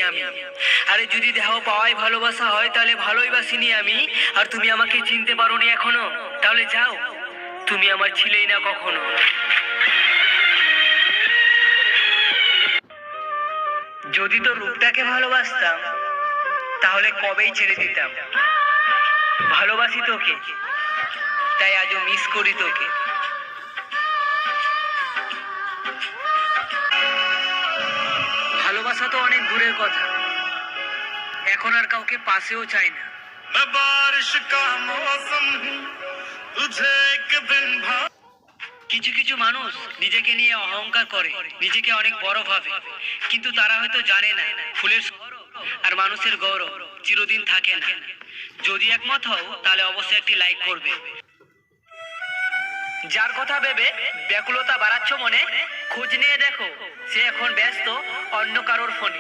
আমি। আরে যদি দেহ পাওয়াই ভালোবাসা হয় তাহলে ভালোই বাসিনি আমি। আর তুমি আমাকে চিনতে পারোনি এখনো, তাহলে যাও, তুমি আমার ছিলেই না কখনো। যদি তো রূপটাকে ভালোবাসতাম তাহলে কবেই ছেড়ে দিতাম। ভালোবাসি তোকে, তাই আজও মিস করি তোকে। ভালোবাসা তো অনেক দূরের কথা, এখন আর কাউকে পাশেও চাই না। কিছু কিছু মানুষ নিজেকে নিয়ে অহংকার করে, নিজেকে অনেক বড় ভাবে, কিন্তু তারা হয়তো জানে না ফুলের সৌরভ আর মানুষের গৌরব চিরদিন থাকে না। যদি একমত হও তাহলে অবশ্যই একটি লাইক করবে। যার কথা ভেবে ব্যাকুলতা বাড়াচ্ছ মনে, খোঁজ নিয়ে দেখো সে এখন ব্যস্ত অন্য কারোর ফোনে।